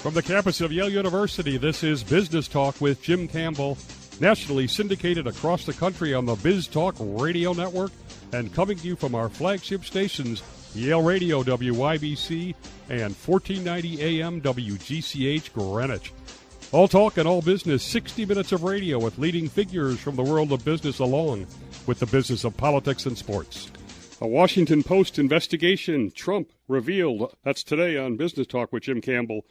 From the campus of Yale University, this is Business Talk with Jim Campbell, nationally syndicated across the country on the Biz Talk Radio Network and coming to you from our flagship stations, Yale Radio WYBC and 1490 AM WGCH Greenwich. All talk and all business, 60 minutes of radio with leading figures from the world of business along with the business of politics and sports. A Washington Post investigation, Trump revealed. That's today on Business Talk with Jim Campbell.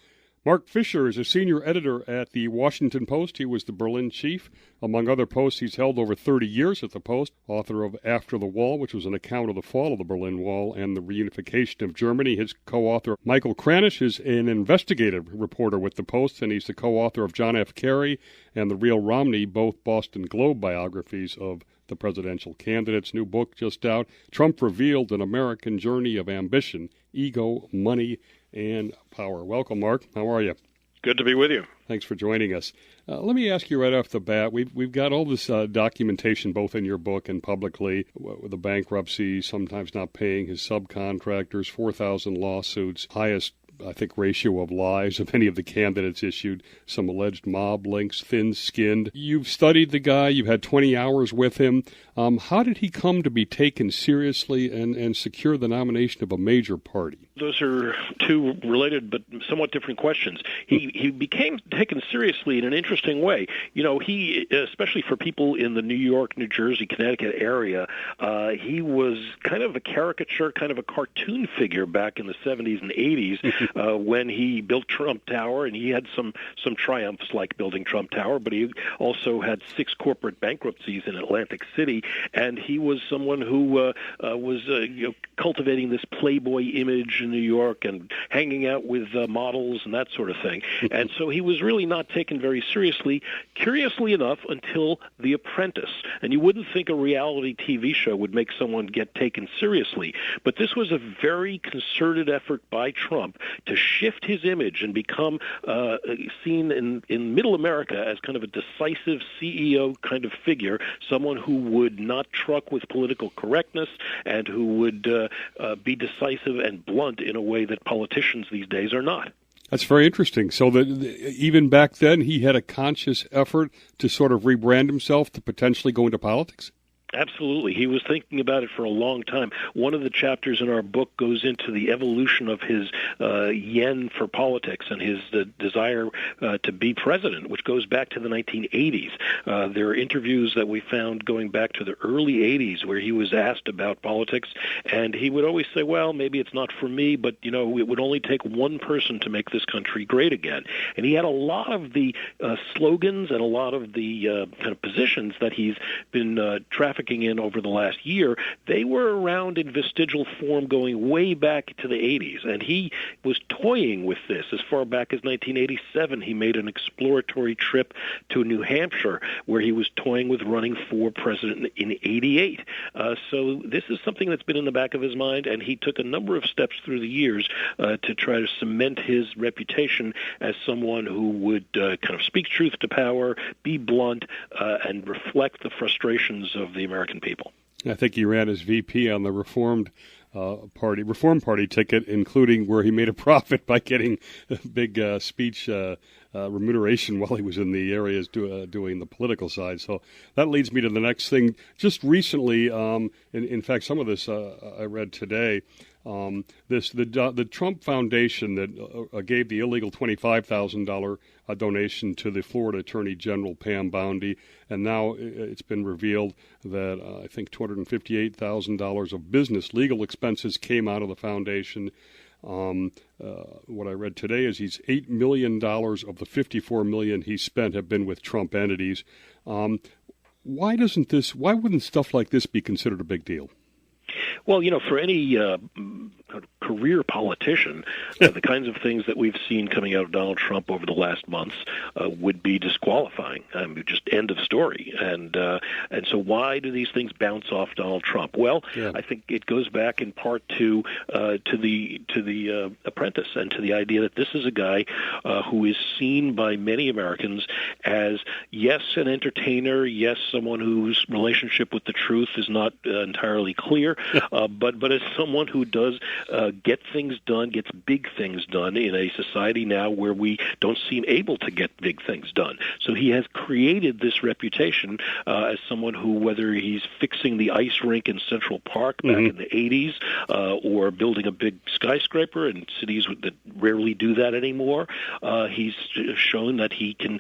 Marc Fischer is a senior editor at the Washington Post. He was the Berlin chief. Among other posts, he's held over 30 years at the Post, author of After the Wall, which was an account of the fall of the Berlin Wall and the reunification of Germany. His co-author, Michael Kranish, is an investigative reporter with the Post, and he's the co-author of John F. Kerry and The Real Romney, both Boston Globe biographies of the presidential candidates. New book just out, Trump Revealed: An American Journey of Ambition, Ego, Money, and Power. Welcome, Mark. How are you? Good to be with you. Thanks for joining us. Let me ask you right off the bat, we've got all this documentation both in your book and publicly, with the bankruptcy, sometimes not paying his subcontractors, 4,000 lawsuits, highest I think ratio of lies of any of the candidates issued, some alleged mob links, thin-skinned. You've studied the guy, you've had 20 hours with him. How did he come to be taken seriously and secure the nomination of a major party? Those are two related but somewhat different questions. He became taken seriously in an interesting way. You know, he, especially for people in the New York, New Jersey, Connecticut area, he was kind of a caricature, kind of a cartoon figure back in the 70s and 80s when he built Trump Tower, and he had some triumphs like building Trump Tower, but he also had 6 corporate bankruptcies in Atlantic City, and he was someone who was cultivating this playboy image in New York and hanging out with models and that sort of thing. And so he was really not taken very seriously, curiously enough, until The Apprentice. And you wouldn't think a reality TV show would make someone get taken seriously. But this was a very concerted effort by Trump to shift his image and become seen in middle America as kind of a decisive CEO kind of figure, someone who would not truck with political correctness and who would be decisive and blunt in a way that politicians these days are not. That's very interesting. So that even back then, he had a conscious effort to sort of rebrand himself to potentially go into politics? Absolutely. He was thinking about it for a long time. One of the chapters in our book goes into the evolution of his yen for politics and his desire to be president, which goes back to the 1980s. There are interviews that we found going back to the early 80s where he was asked about politics, and he would always say, well, maybe it's not for me, but, you know, it would only take one person to make this country great again. And he had a lot of the slogans and a lot of the kind of positions that he's been trafficking in over the last year. They were around in vestigial form going way back to the 80s, and he was toying with this as far back as 1987. He made an exploratory trip to New Hampshire where he was toying with running for president in 88. So this is something that's been in the back of his mind, and he took a number of steps through the years to try to cement his reputation as someone who would kind of speak truth to power, be blunt, and reflect the frustrations of the American people. I think he ran as VP on the Reform Party ticket, including where he made a profit by getting a big speech remuneration while he was in the areas doing the political side. So that leads me to the next thing. Just recently, in fact, some of this I read today. The Trump Foundation that gave the illegal $25,000 donation to the Florida Attorney General Pam Bondi, and now it's been revealed that I think $258,000 of business legal expenses came out of the foundation. What I read today is he's $8 million of the $54 million he spent have been with Trump entities. Why wouldn't stuff like this be considered a big deal? Well, you know, for any career politician, the kinds of things that we've seen coming out of Donald Trump over the last months would be disqualifying. Just end of story. And so why do these things bounce off Donald Trump? Well, yeah. I think it goes back in part to the Apprentice and to the idea that this is a guy who is seen by many Americans as, yes, an entertainer, yes, someone whose relationship with the truth is not entirely clear, but as someone who does get things done, gets big things done in a society now where we don't seem able to get big things done. So he has created this reputation as someone who, whether he's fixing the ice rink in Central Park back in the 80s or building a big skyscraper in cities that rarely do that anymore, he's shown that he can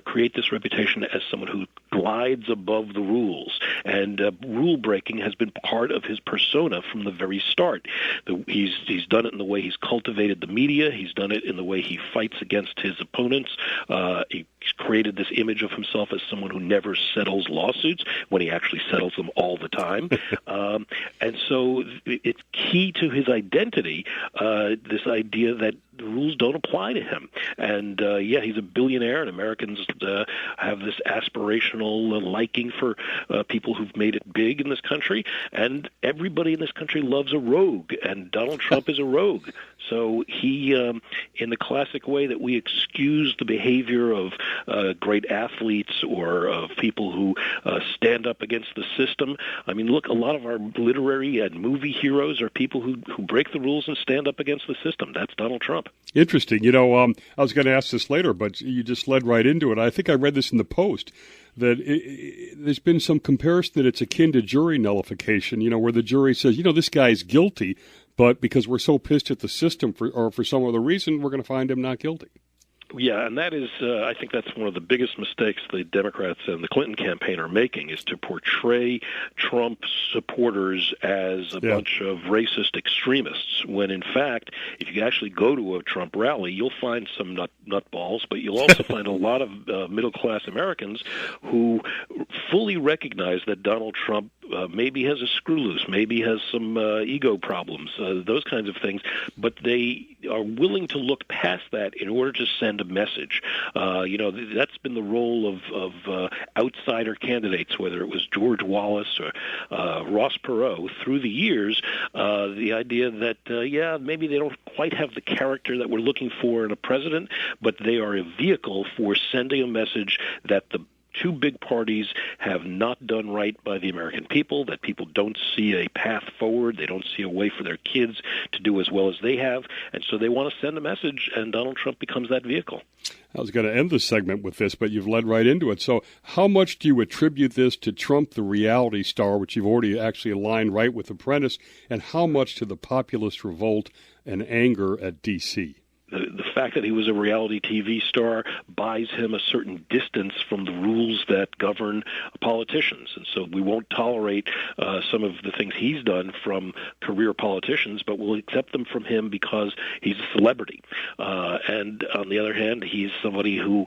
create this reputation as someone who glides above the rules. And rule breaking has been part of his persona from the very start. He's done it in the way he's cultivated the media. He's done it in the way he fights against his opponents. He's created this image of himself as someone who never settles lawsuits when he actually settles them all the time. And so it's key to his identity, this idea that the rules don't apply to him. And, he's a billionaire, and Americans have this aspirational liking for people who've made it big in this country. And everybody in this country loves a rogue, and Donald Trump is a rogue. So he, in the classic way that we excuse the behavior of great athletes or of people who stand up against the system. I mean, look, a lot of our literary and movie heroes are people who break the rules and stand up against the system. That's Donald Trump. Interesting. You know, I was going to ask this later, but you just led right into it. I think I read this in the Post, that there's been some comparison that it's akin to jury nullification, you know, where the jury says, you know, this guy's guilty, but because we're so pissed at the system or for some other reason, we're going to find him not guilty. Yeah, and that is, I think that's one of the biggest mistakes the Democrats and the Clinton campaign are making, is to portray Trump supporters as a bunch of racist extremists, when in fact, if you actually go to a Trump rally, you'll find some nutballs, but you'll also find a lot of middle-class Americans who fully recognize that Donald Trump maybe has a screw loose, maybe has some ego problems, those kinds of things, but they are willing to look past that in order to send a message. That's been the role of outsider candidates, whether it was George Wallace or Ross Perot, through the years, the idea that, maybe they don't quite have the character that we're looking for in a president, but they are a vehicle for sending a message that the two big parties have not done right by the American people, that people don't see a path forward, they don't see a way for their kids to do as well as they have, and so they want to send a message, and Donald Trump becomes that vehicle. I was going to end the segment with this, but you've led right into it. So how much do you attribute this to Trump, the reality star, which you've already actually aligned right with Apprentice, and how much to the populist revolt and anger at D.C.? The fact that he was a reality TV star buys him a certain distance from the rules that govern politicians. And so we won't tolerate some of the things he's done from career politicians, but we'll accept them from him because he's a celebrity. And on the other hand, he's somebody who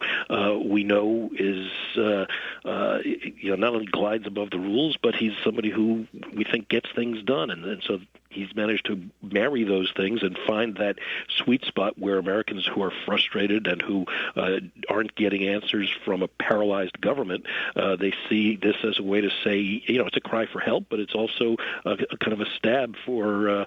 we know is, not only glides above the rules, but he's somebody who we think gets things done. And so he's managed to marry those things and find that sweet spot where Americans who are frustrated and who aren't getting answers from a paralyzed government, they see this as a way to say, it's a cry for help, but it's also a kind of a stab for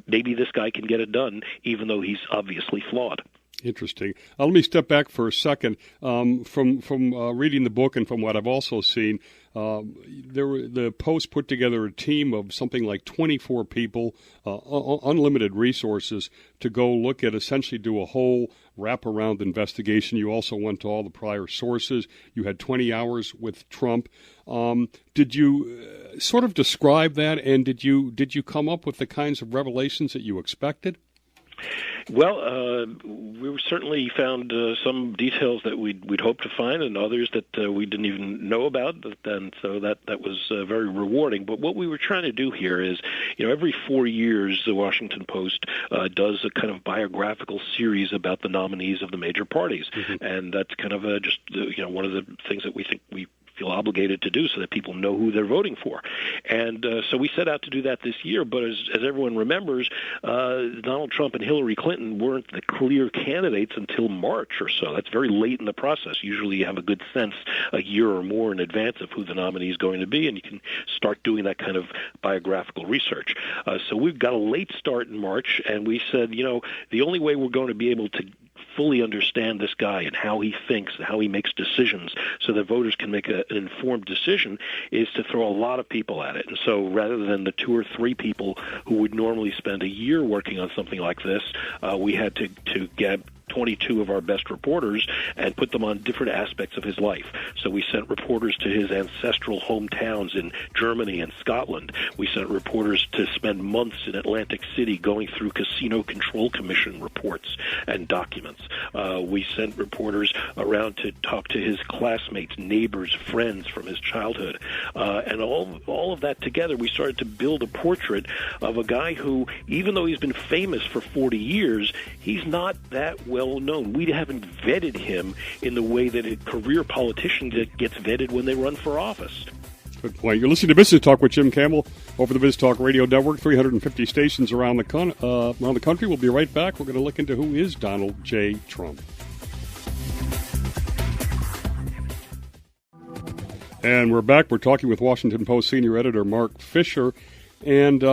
maybe this guy can get it done, even though he's obviously flawed. Interesting. Let me step back for a second. From reading the book and from what I've also seen, the Post put together a team of something like 24 people, unlimited resources, to go look at, essentially do a whole wraparound investigation. You also went to all the prior sources. You had 20 hours with Trump. Did you sort of describe that, and did you come up with the kinds of revelations that you expected? Well, we certainly found some details that we'd hoped to find, and others that we didn't even know about, and so that was very rewarding. But what we were trying to do here is, every 4 years, the Washington Post does a kind of biographical series about the nominees of the major parties, and that's kind of just one of the things that we think we feel obligated to do so that people know who they're voting for. And so we set out to do that this year, but as everyone remembers, Donald Trump and Hillary Clinton weren't the clear candidates until March or so. That's very late in the process. Usually you have a good sense a year or more in advance of who the nominee is going to be, and you can start doing that kind of biographical research. So we've got a late start in March, and we said, the only way we're going to be able to fully understand this guy and how he thinks, how he makes decisions, so that voters can make an informed decision, is to throw a lot of people at it. And so rather than the 2 or 3 people who would normally spend a year working on something like this, we had to get 22 of our best reporters and put them on different aspects of his life. So we sent reporters to his ancestral hometowns in Germany and Scotland. We sent reporters to spend months in Atlantic City going through Casino Control Commission reports and documents. We sent reporters around to talk to his classmates, neighbors, friends from his childhood. And all of that together, we started to build a portrait of a guy who, even though he's been famous for 40 years, he's not that well known. We haven't vetted him in the way that a career politician gets vetted when they run for office. Good point. You're listening to Business Talk with Jim Campbell over the Biz Talk Radio Network, 350 stations around the country. We'll be right back. We're going to look into who is Donald J. Trump. And we're back. We're talking with Washington Post senior editor Marc Fischer. And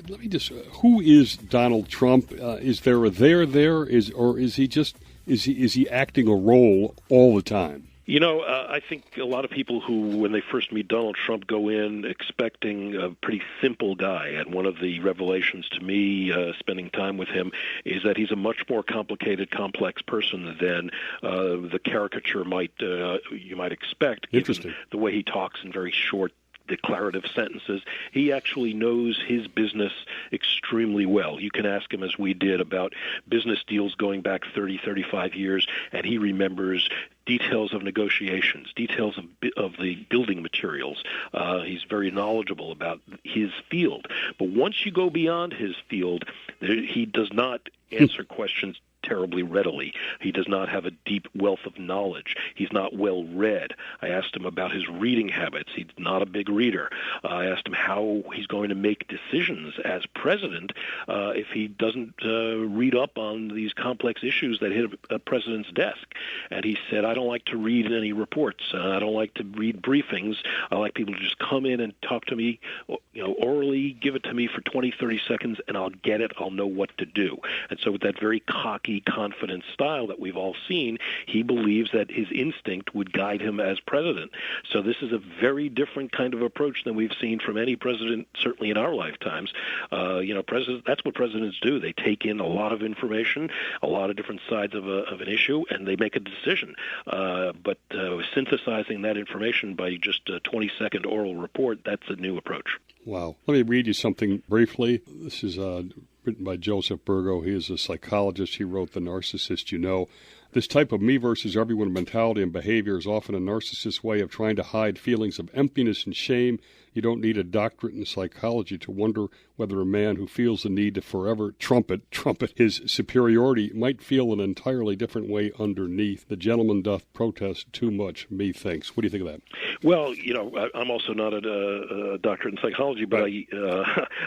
let me just, who is Donald Trump? Is there a there, or is he acting a role all the time? You know, I think a lot of people who, when they first meet Donald Trump, go in expecting a pretty simple guy. And one of the revelations to me, spending time with him, is that he's a much more complicated, complex person than the caricature you might expect. Interesting. Given the way he talks in very short, declarative sentences. He actually knows his business extremely well. You can ask him, as we did, about business deals going back 30, 35 years, and he remembers details of negotiations, details of the building materials. He's very knowledgeable about his field. But once you go beyond his field, he does not answer questions terribly readily. He does not have a deep wealth of knowledge. He's not well read. I asked him about his reading habits. He's not a big reader. I asked him how he's going to make decisions as president if he doesn't read up on these complex issues that hit a president's desk. And he said, I don't like to read any reports. I don't like to read briefings. I like people to just come in and talk to me, orally, give it to me for 20, 30 seconds, and I'll get it. I'll know what to do. And so with that very cocky, confident style that we've all seen, he believes that his instinct would guide him as president. So this is a very different kind of approach than we've seen from any president, certainly in our lifetimes. That's what presidents do. They take in a lot of information, a lot of different sides of an issue, and they make a decision. But synthesizing that information by just a 20-second oral report, that's a new approach. Wow. Let me read you something briefly. This is written by Joseph Burgo. He is a psychologist. He wrote The Narcissist You Know. This type of me versus everyone mentality and behavior is often a narcissist's way of trying to hide feelings of emptiness and shame. You don't need a doctorate in psychology to wonder whether a man who feels the need to forever trumpet his superiority might feel an entirely different way underneath. The gentleman doth protest too much, methinks. What do you think of that? Well, I'm also not a doctorate in psychology, but right.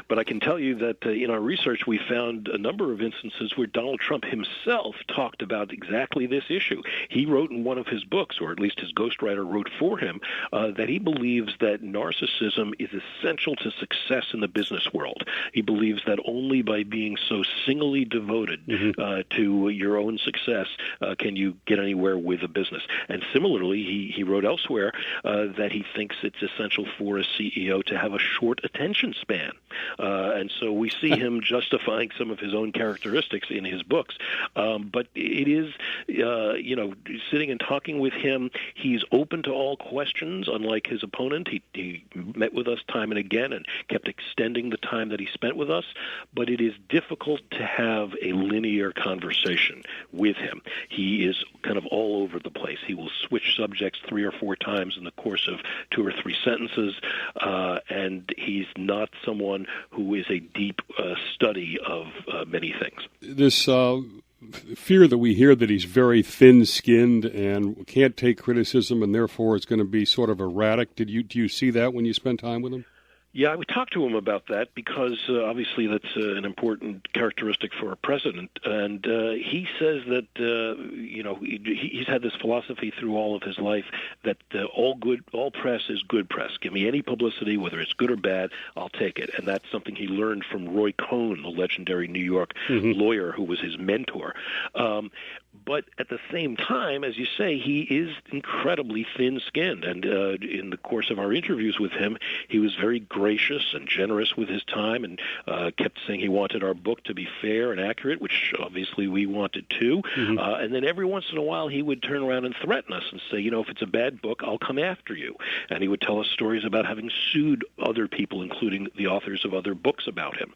But I can tell you that in our research we found a number of instances where Donald Trump himself talked about exactly this issue. He wrote in one of his books, or at least his ghostwriter wrote for him, that he believes that narcissism is essential to success in the business world. He believes that only by being so singly devoted to your own success can you get anywhere with a business. And similarly, he wrote elsewhere that he thinks it's essential for a CEO to have a short attention span. And so we see him justifying some of his own characteristics in his books. But it is, sitting and talking with him, he's open to all questions, unlike his opponent. He met with us time and again and kept extending the time that he spent with us, but it is difficult to have a linear conversation with him. He is kind of all over the place. He will switch subjects 3 or 4 times in the course of 2 or 3 sentences, and he's not someone who is a deep study of many things. This fear that we hear that he's very thin-skinned and can't take criticism and therefore is going to be sort of erratic. Do you see that when you spend time with him? Yeah, we talked to him about that because obviously that's an important characteristic for a president, and he says that he's had this philosophy through all of his life that all press is good press. Give me any publicity, whether it's good or bad, I'll take it, and that's something he learned from Roy Cohn, the legendary New York lawyer who was his mentor. But at the same time, as you say, he is incredibly thin-skinned, and in the course of our interviews with him, he was very gracious and generous with his time, and kept saying he wanted our book to be fair and accurate, which obviously we wanted too. And then every once in a while, he would turn around and threaten us and say, if it's a bad book, I'll come after you. And he would tell us stories about having sued other people, including the authors of other books about him.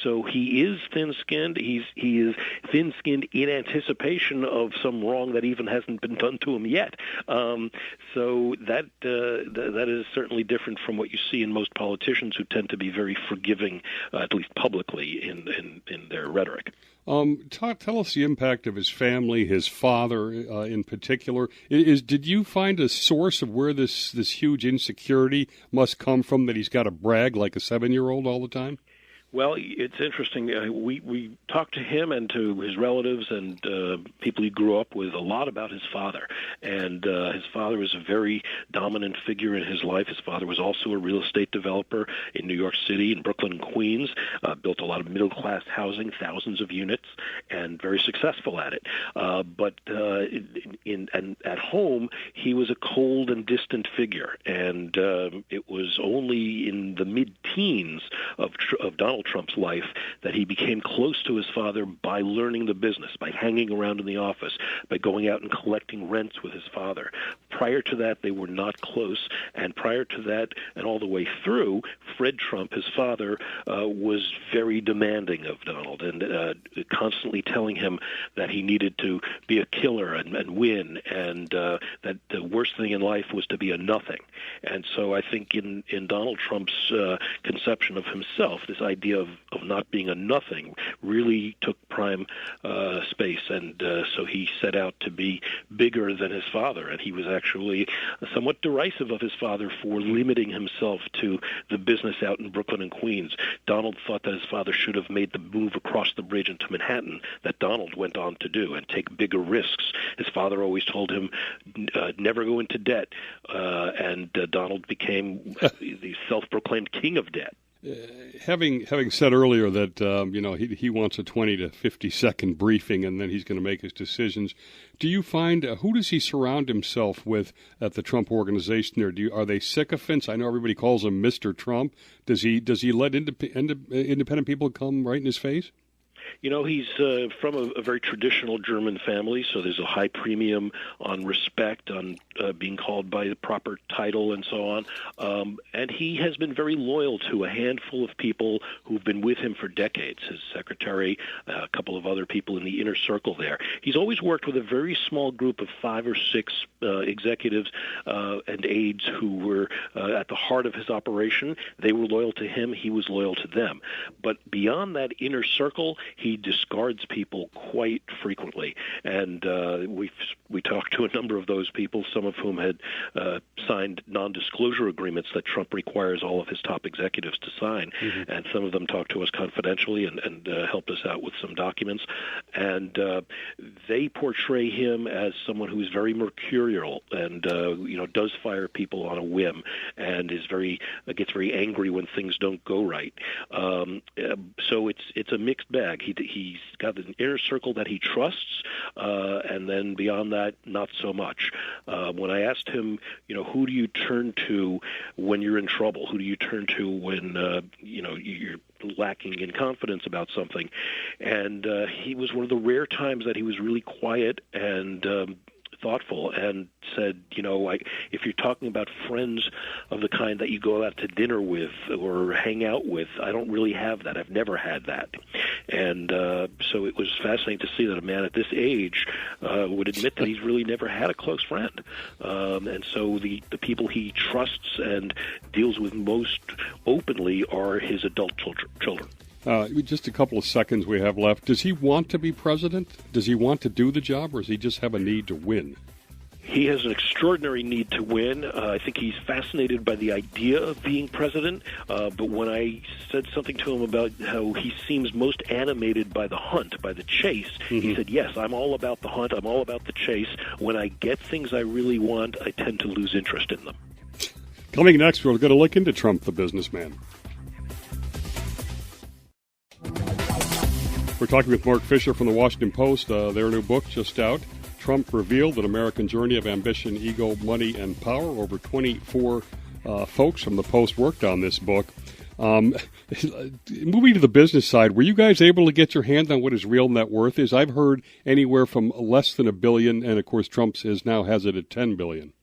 So he is thin-skinned. He is thin-skinned in anticipation of some wrong that even hasn't been done to him yet. So that is certainly different from what you see in most politicians, who tend to be very forgiving, at least publicly, in their rhetoric. Tell us the impact of his family, his father in particular. Did you find a source of where this huge insecurity must come from, that he's got to brag like a 7-year-old all the time? Well, it's interesting. We talked to him and to his relatives and people he grew up with a lot about his father. And his father was a very dominant figure in his life. His father was also a real estate developer in New York City, in Brooklyn and Queens, built a lot of middle-class housing, thousands of units, and very successful at it. But at home, he was a cold and distant figure. And it was only in the mid-teens of Donald Trump's life that he became close to his father by learning the business, by hanging around in the office, by going out and collecting rents with his father. Prior to that, they were not close, and prior to that, and all the way through, Fred Trump, his father, was very demanding of Donald, and constantly telling him that he needed to be a killer and win, and that the worst thing in life was to be a nothing. And so I think in Donald Trump's conception of himself, this idea of not being a nothing really took prime space, and so he set out to be bigger than his father, and he was actually somewhat derisive of his father for limiting himself to the business out in Brooklyn and Queens. Donald thought that his father should have made the move across the bridge into Manhattan that Donald went on to do and take bigger risks. His father always told him never go into debt, and Donald became the self-proclaimed king of debt. Having said earlier that he wants a 20 to 50 second briefing and then he's going to make his decisions, do you find who does he surround himself with at the Trump organization? There, are they sycophants? I know everybody calls him Mr. Trump. Does he let independent people come right in his face? He's from a very traditional German family, so there's a high premium on respect, on being called by the proper title and so on. And he has been very loyal to a handful of people who've been with him for decades, his secretary, a couple of other people in the inner circle there. He's always worked with a very small group of 5 or 6 executives and aides who were at the heart of his operation. They were loyal to him. He was loyal to them. But beyond that inner circle, he discards people quite frequently, and we talked to a number of those people, some of whom had signed non-disclosure agreements that Trump requires all of his top executives to sign, and some of them talked to us confidentially and helped us out with some documents, and they portray him as someone who is very mercurial and does fire people on a whim and gets very angry when things don't go right. So it's a mixed bag. He's got an inner circle that he trusts, and then beyond that, not so much. When I asked him, who do you turn to when you're in trouble? Who do you turn to when you're lacking in confidence about something? And he was one of the rare times that he was really quiet and thoughtful and said, if you're talking about friends of the kind that you go out to dinner with or hang out with, I don't really have that. I've never had that. And so it was fascinating to see that a man at this age would admit that he's really never had a close friend. And so the people he trusts and deals with most openly are his adult children. Just a couple of seconds we have left. Does he want to be president? Does he want to do the job, or does he just have a need to win? He has an extraordinary need to win. I think he's fascinated by the idea of being president, but when I said something to him about how he seems most animated by the hunt, by the chase, he said, yes, I'm all about the hunt, I'm all about the chase. When I get things I really want, I tend to lose interest in them. Coming next, we're going to look into Trump the businessman. We're talking with Marc Fischer from the Washington Post. Their new book just out. Trump Revealed, An American Journey of Ambition, Ego, Money, and Power. Over 24 folks from the Post worked on this book. Moving to the business side, were you guys able to get your hands on what his real net worth is? I've heard anywhere from less than $1 billion, and of course Trump now has it at $10 billion.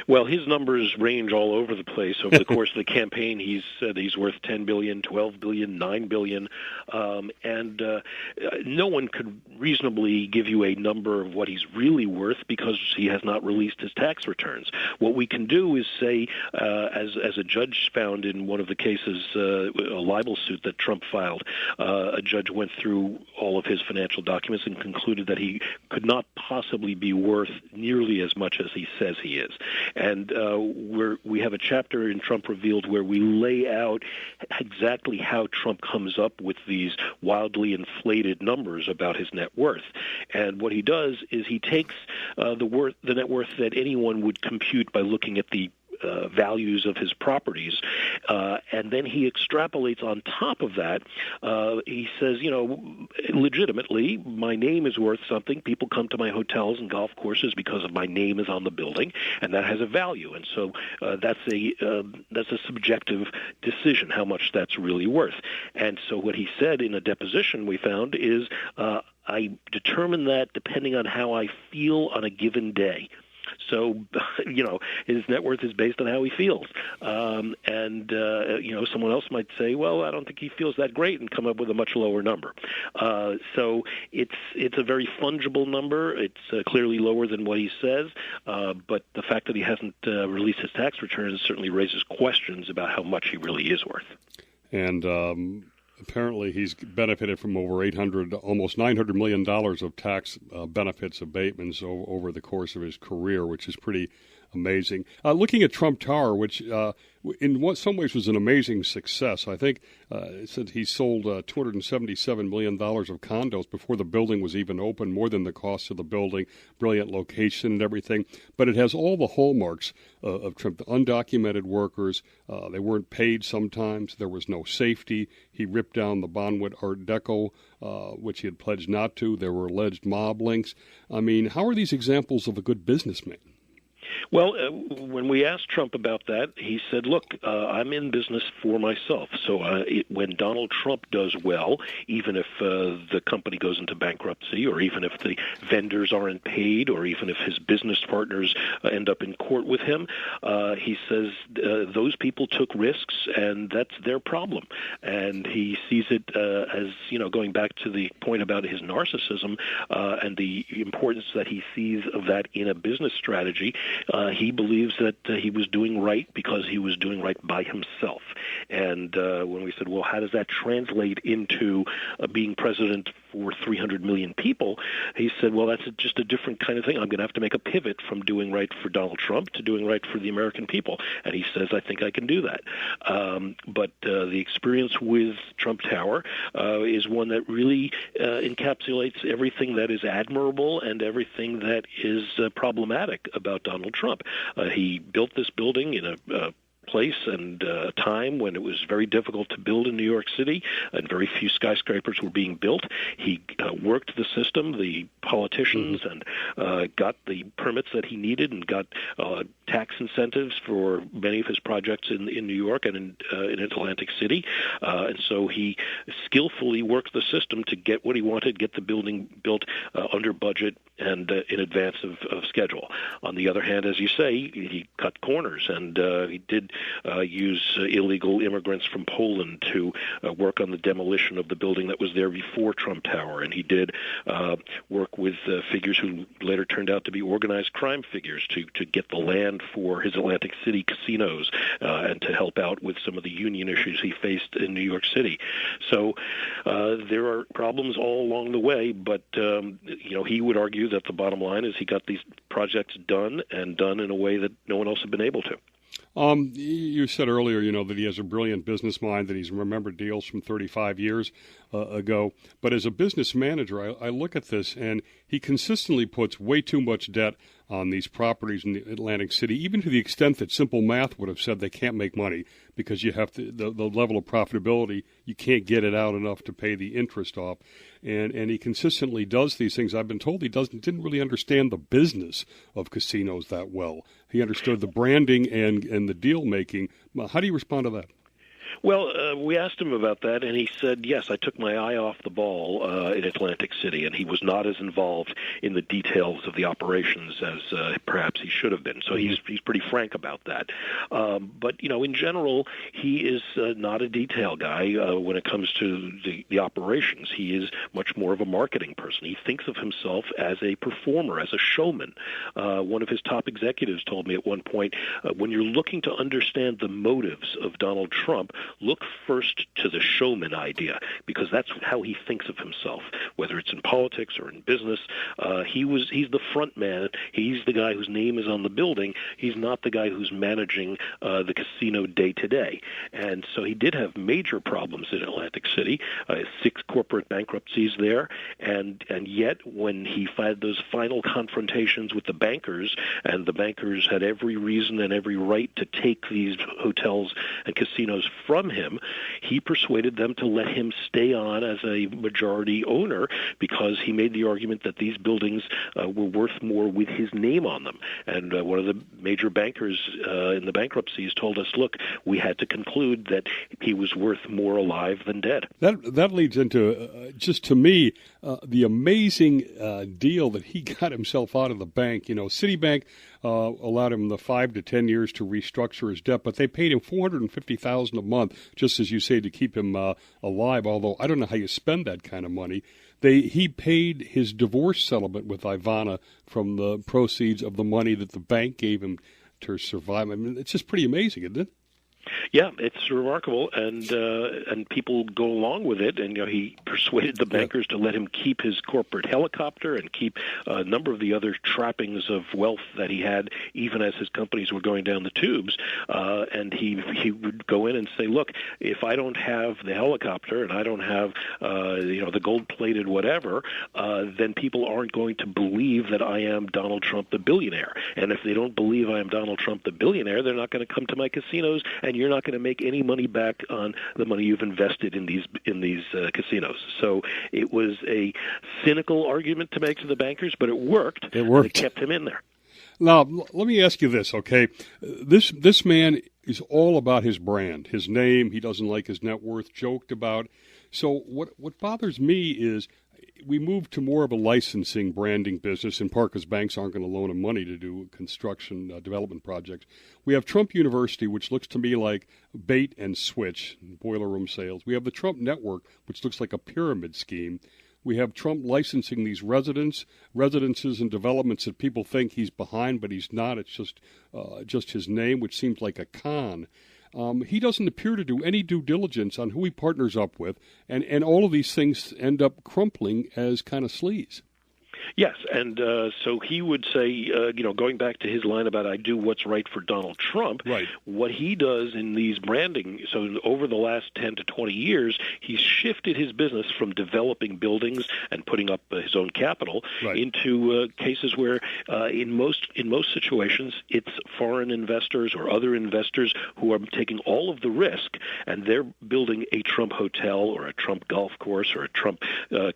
Well, his numbers range all over the place. Over the course of the campaign, he's said he's worth $10 billion, $12 billion, $9 billion, and no one could reasonably give you a number of what he's really worth because he has not released his tax returns. What we can do is say, as a judge found in one of the cases, a libel suit that Trump filed, a judge went through all of his financial documents and concluded that he could not possibly be worth nearly as much as he says he is. And we have a chapter in Trump Revealed where we lay out exactly how Trump comes up with these wildly inflated numbers about his net worth. And what he does is he takes the net worth that anyone would compute by looking at the values of his properties, and then he extrapolates on top of that. He says, legitimately, my name is worth something. People come to my hotels and golf courses because of my name is on the building, and that has a value. And so that's a subjective decision, how much that's really worth. And so what he said in a deposition we found is, I determine that depending on how I feel on a given day. So, his net worth is based on how he feels. Someone else might say, well, I don't think he feels that great, and come up with a much lower number. So it's a very fungible number. It's clearly lower than what he says, but the fact that he hasn't released his tax returns certainly raises questions about how much he really is worth. And apparently he's benefited from over almost $900 million of tax benefits abatements over the course of his career, which is pretty amazing. Looking at Trump Tower, which in some ways was an amazing success. I think it said he sold $277 million of condos before the building was even open, more than the cost of the building, brilliant location and everything. But it has all the hallmarks of Trump, the undocumented workers. They weren't paid sometimes. There was no safety. He ripped down the Bonwit Art Deco, which he had pledged not to. There were alleged mob links. I mean, how are these examples of a good businessman? Well, when we asked Trump about that, he said, look, I'm in business for myself. So when Donald Trump does well, even if the company goes into bankruptcy, or even if the vendors aren't paid, or even if his business partners end up in court with him, he says those people took risks, and that's their problem. And he sees it as, going back to the point about his narcissism and the importance that he sees of that in a business strategy. He believes that he was doing right because he was doing right by himself. And when we said, well, how does that translate into being president for 300 million people, he said, well, that's just a different kind of thing. I'm going to have to make a pivot from doing right for Donald Trump to doing right for the American people. And he says, I think I can do that. But the experience with Trump Tower is one that really encapsulates everything that is admirable and everything that is problematic about Donald Trump. He built this building in a place and a time when it was very difficult to build in New York City and very few skyscrapers were being built. He worked the system, the politicians, and got the permits that he needed and got tax incentives for many of his projects in New York and in Atlantic City. And so he skillfully worked the system to get what he wanted, get the building built under budget and in advance of schedule. On the other hand, as you say, he cut corners, and he did use illegal immigrants from Poland to work on the demolition of the building that was there before Trump Tower, and he did work with figures who later turned out to be organized crime figures to get the land stand for his Atlantic City casinos and to help out with some of the union issues he faced in New York City. So there are problems all along the way, but he would argue that the bottom line is he got these projects done and done in a way that no one else had been able to. You said earlier, that he has a brilliant business mind, that he's remembered deals from 35 years ago. But as a business manager, I look at this, and he consistently puts way too much debt on these properties in Atlantic City, even to the extent that simple math would have said they can't make money because you have to, the level of profitability, you can't get it out enough to pay the interest off. And he consistently does these things. I've been told he didn't really understand the business of casinos that well. He understood the branding and the deal making. How do you respond to that? Well, we asked him about that, and he said, yes, I took my eye off the ball in Atlantic City, and he was not as involved in the details of the operations as perhaps he should have been. So he's pretty frank about that. But, in general, he is not a detail guy when it comes to the operations. He is much more of a marketing person. He thinks of himself as a performer, as a showman. One of his top executives told me at one point, when you're looking to understand the motives of Donald Trump, look first to the showman idea, because that's how he thinks of himself, whether it's in politics or in business. He's the front man. He's the guy whose name is on the building. He's not the guy who's managing the casino day to day. And so he did have major problems in Atlantic City, 6 corporate bankruptcies there, and yet when he had those final confrontations with the bankers, and the bankers had every reason and every right to take these hotels and casinos from him, he persuaded them to let him stay on as a majority owner because he made the argument that these buildings were worth more with his name on them. And one of the major bankers in the bankruptcies told us, look, we had to conclude that he was worth more alive than dead. That leads into, just to me, the amazing deal that he got himself out of the bank. Citibank allowed him the 5 to 10 years to restructure his debt, but they paid him $450,000 a month, just as you say, to keep him alive, although I don't know how you spend that kind of money. He paid his divorce settlement with Ivana from the proceeds of the money that the bank gave him to survive. I mean, it's just pretty amazing, isn't it? Yeah, it's remarkable, and people go along with it. And he persuaded the bankers to let him keep his corporate helicopter and keep a number of the other trappings of wealth that he had, even as his companies were going down the tubes. And he would go in and say, "Look, if I don't have the helicopter and I don't have the gold-plated whatever, then people aren't going to believe that I am Donald Trump the billionaire. And if they don't believe I am Donald Trump the billionaire, they're not going to come to my casinos, and you're not going to make any money back on the money you've invested in these casinos." So it was a cynical argument to make to the bankers, but it worked. It worked. They kept him in there. Now, let me ask you this, okay? This man is all about his brand, his name. He doesn't like his net worth joked about. So what bothers me is we moved to more of a licensing branding business, in part because banks aren't going to loan him money to do construction development projects. We have Trump University, which looks to me like bait and switch, boiler room sales. We have the Trump Network, which looks like a pyramid scheme. We have Trump licensing these residences and developments that people think he's behind, but he's not. It's just his name, which seems like a con. He doesn't appear to do any due diligence on who he partners up with, and all of these things end up crumpling as kind of sleaze. Yes, and so he would say, going back to his line about I do what's right for Donald Trump, right. What he does in these branding, so over the last 10 to 20 years, he's shifted his business from developing buildings and putting up his own capital into cases where in most situations it's foreign investors or other investors who are taking all of the risk, and they're building a Trump hotel or a Trump golf course or a Trump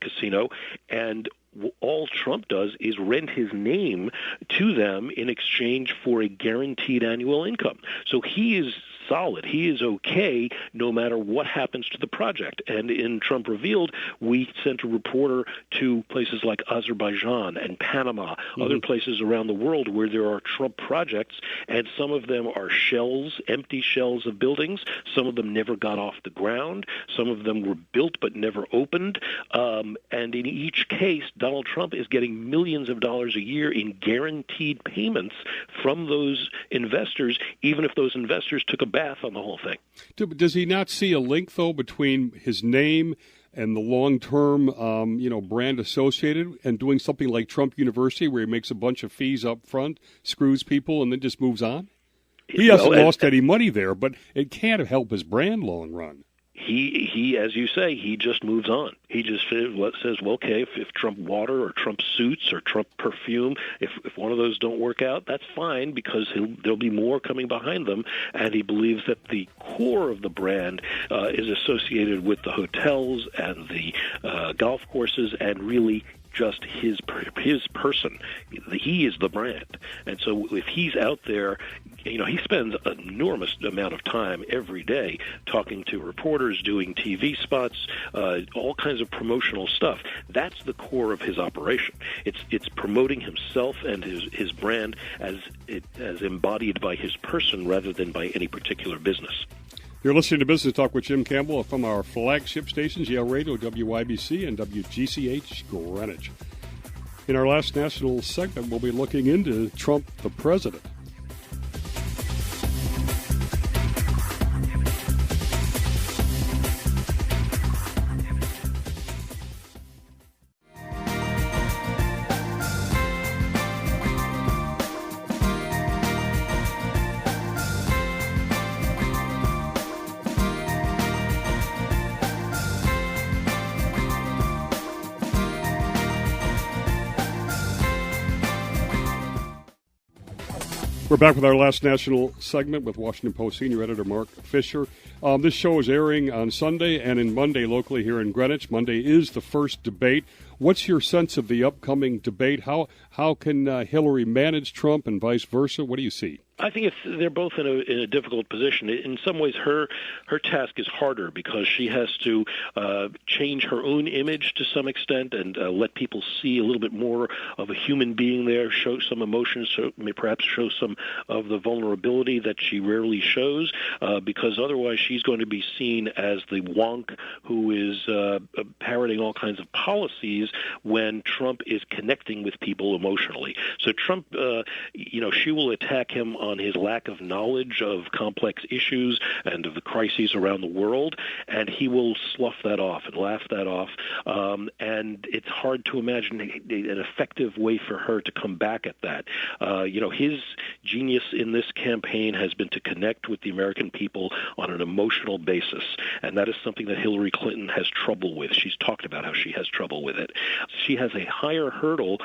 casino, and all Trump does is rent his name to them in exchange for a guaranteed annual income. So he is solid. He is okay no matter what happens to the project. And in Trump Revealed, we sent a reporter to places like Azerbaijan and Panama, other places around the world where there are Trump projects, and some of them are shells, empty shells of buildings. Some of them never got off the ground. Some of them were built but never opened. And in each case, Donald Trump is getting millions of dollars a year in guaranteed payments from those investors, even if those investors took a bath on the whole thing. Does he not see a link, though, between his name and the long-term, brand associated, and doing something like Trump University, where he makes a bunch of fees up front, screws people, and then just moves on? He hasn't lost any money there, but it can't help his brand long run. He, as you say, he just moves on. He just says, well, okay, if Trump water or Trump suits or Trump perfume, if one of those don't work out, that's fine, because there'll be more coming behind them. And he believes that the core of the brand is associated with the hotels and the golf courses, and really just his person. He is the brand. And so if he's out there, he spends an enormous amount of time every day talking to reporters, doing TV spots, all kinds of promotional stuff. That's the core of his operation. It's promoting himself and his brand as embodied by his person rather than by any particular business. You're listening to Business Talk with Jim Campbell from our flagship stations, Yale Radio, WYBC, and WGCH Greenwich. In our last national segment, we'll be looking into Trump, the president. We're back with our last national segment with Washington Post senior editor Marc Fischer. This show is airing on Sunday and in Monday locally here in Greenwich. Monday is the first debate. What's your sense of the upcoming debate? How can Hillary manage Trump and vice versa? What do you see? I think they're both in a difficult position. In some ways, her task is harder because she has to change her own image to some extent and let people see a little bit more of a human being there, show some emotions, perhaps show some of the vulnerability that she rarely shows, because otherwise she's going to be seen as the wonk who is parroting all kinds of policies when Trump is connecting with people emotionally. So Trump, she will attack him on his lack of knowledge of complex issues and of the crises around the world, and he will slough that off and laugh that off. And it's hard to imagine an effective way for her to come back at that. His genius in this campaign has been to connect with the American people on an emotional basis, and that is something that Hillary Clinton has trouble with. She's talked about how she has trouble with it. She has a higher hurdle,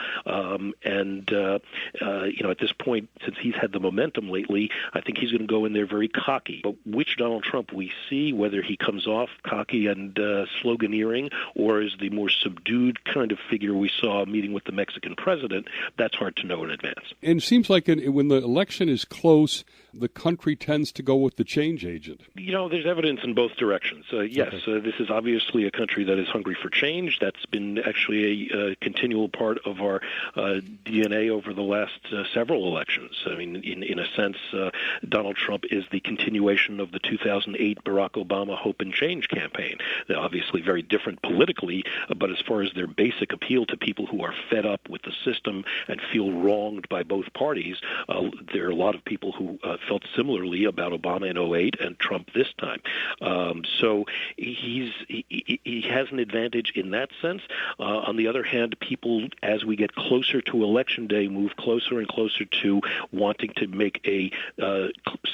at this point, since he's had the momentum lately, I think he's going to go in there very cocky. But which Donald Trump we see, whether he comes off cocky and sloganeering or is the more subdued kind of figure we saw meeting with the Mexican president, that's hard to know in advance. And it seems like when the election is close, the country tends to go with the change agent. There's evidence in both directions. Yes, okay. This is obviously a country that is hungry for change. That's been actually a continual part of our DNA over the last several elections. I mean, in a sense, Donald Trump is the continuation of the 2008 Barack Obama Hope and Change campaign. They're obviously very different politically, but as far as their basic appeal to people who are fed up with the system and feel wronged by both parties, there are a lot of people who felt similarly about Obama in 2008 and Trump this time. So he has an advantage in that sense. On the other hand, people, as we get closer to Election Day, move closer and closer to wanting to make a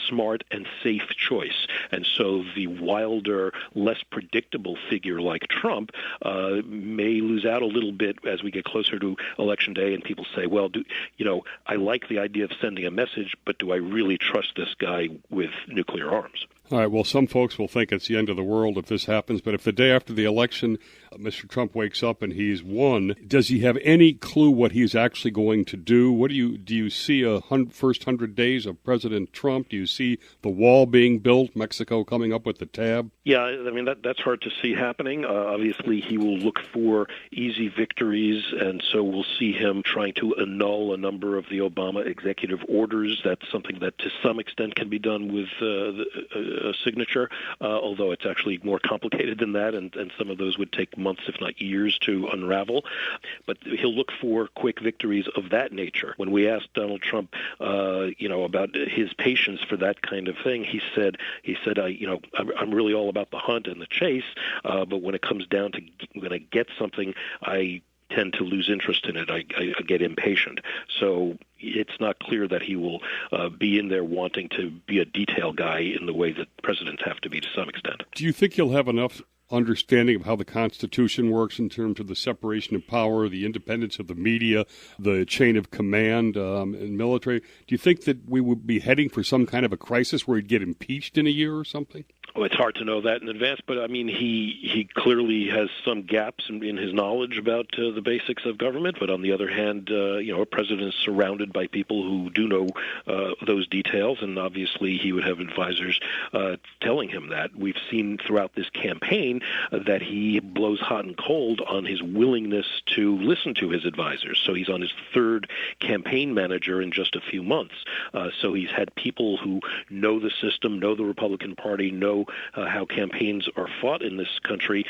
smart and safe choice. And so the wilder, less predictable figure like Trump may lose out a little bit as we get closer to Election Day, and people say, well, I like the idea of sending a message, but do I really trust this guy with nuclear arms? All right, well, some folks will think it's the end of the world if this happens, but if the day after the election, Mr. Trump wakes up and he's won, does he have any clue what he's actually going to do? What do you see first 100 days of President Trump? Do you see the wall being built, Mexico coming up with the tab? Yeah, I mean, that's hard to see happening. Obviously, he will look for easy victories, and so we'll see him trying to annul a number of the Obama executive orders. That's something that to some extent can be done with a signature, although it's actually more complicated than that, and some of those would take months, if not years, to unravel. But he'll look for quick victories of that nature. When we asked Donald Trump, about his patience for that kind of thing, he said, I'm really all about the hunt and the chase, but when it comes down to when I get something, I tend to lose interest in it. I get impatient. So it's not clear that he will be in there wanting to be a detail guy in the way that presidents have to be to some extent. Do you think he'll have enough understanding of how the Constitution works in terms of the separation of power, the independence of the media, the chain of command in military? Do you think that we would be heading for some kind of a crisis where he'd get impeached in a year or something? Well, it's hard to know that in advance, but I mean, he clearly has some gaps in his knowledge about the basics of government. But on the other hand, a president is surrounded by people who do know those details, and obviously he would have advisors telling him that. We've seen throughout this campaign that he blows hot and cold on his willingness to listen to his advisors. So he's on his third campaign manager in just a few months. So he's had people who know the system, know the Republican Party, know how campaigns are fought in this country.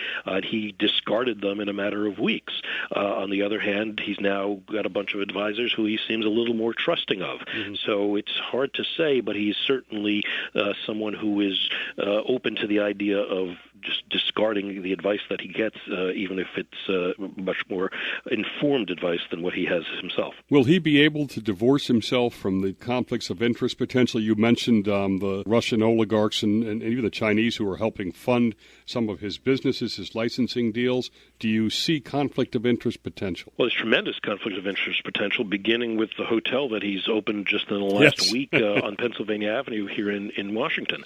He discarded them in a matter of weeks. On the other hand, he's now got a bunch of advisors who he seems a little more trusting of. Mm-hmm. So it's hard to say, but he's certainly someone who is open to the idea of just discarding the advice that he gets, even if it's much more informed advice than what he has himself. Will he be able to divorce himself from the conflicts of interest potentially? You mentioned the Russian oligarchs and even the Chinese who are helping fund some of his businesses, his licensing deals. Do you see conflict of interest potential? Well, there's tremendous conflict of interest potential, beginning with the hotel that he's opened just in the last week on Pennsylvania Avenue here in Washington.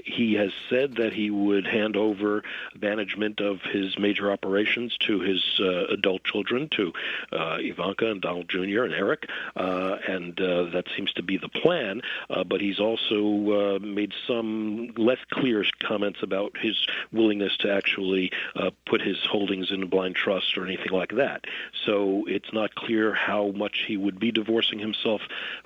He has said that he would hand over management of his major operations to his adult children, to Ivanka and Donald Jr. and Eric, and that seems to be the plan. But he's also made some less clear comments about his willingness to actually put his holdings in a blind trust or anything like that. So it's not clear how much he would be divorcing himself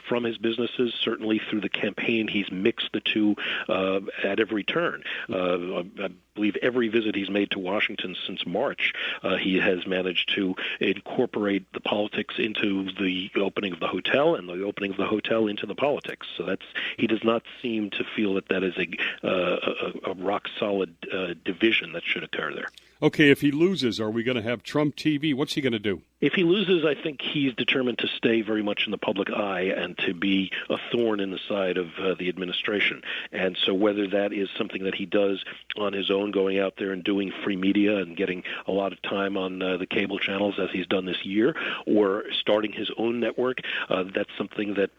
from his businesses. Certainly through the campaign, he's mixed the two at every turn. I believe every visit he's made to Washington since March, he has managed to incorporate the politics into the opening of the hotel and the opening of the hotel into the politics. So he does not seem to feel that is a rock-solid division that should occur there. Okay, if he loses, are we going to have Trump TV? What's he going to do? If he loses, I think he's determined to stay very much in the public eye and to be a thorn in the side of the administration. And so whether that is something that he does on his own, going out there and doing free media and getting a lot of time on the cable channels as he's done this year, or starting his own network, that's something that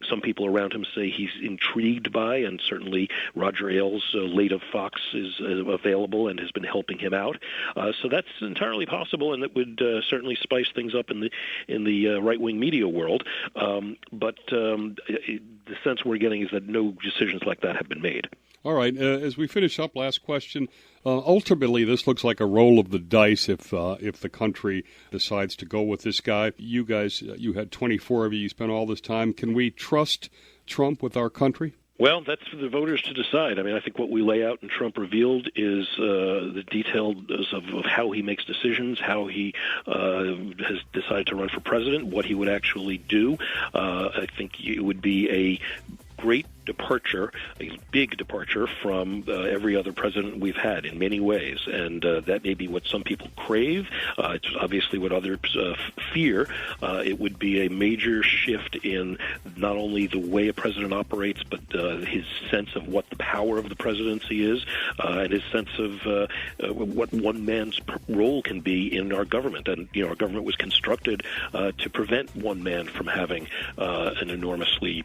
some people around him say he's intrigued by, and certainly Roger Ailes, late of Fox, is available and has been helping him out. So that's entirely possible, and it would certainly spice things up in the right-wing media world. But the sense we're getting is that no decisions like that have been made. All right. As we finish up, last question. Ultimately, this looks like a roll of the dice if the country decides to go with this guy. You guys, you had 24 of you. You spent all this time. Can we trust Trump with our country? Well, that's for the voters to decide. I mean, I think what we lay out in Trump Revealed is the details of how he makes decisions, how he has decided to run for president, what he would actually do. I think it would be a great departure, a big departure from every other president we've had in many ways, and that may be what some people crave. It's obviously what others fear. It would be a major shift in not only the way a president operates, but his sense of what the power of the presidency is, and his sense of what one man's role can be in our government. And our government was constructed to prevent one man from having an enormously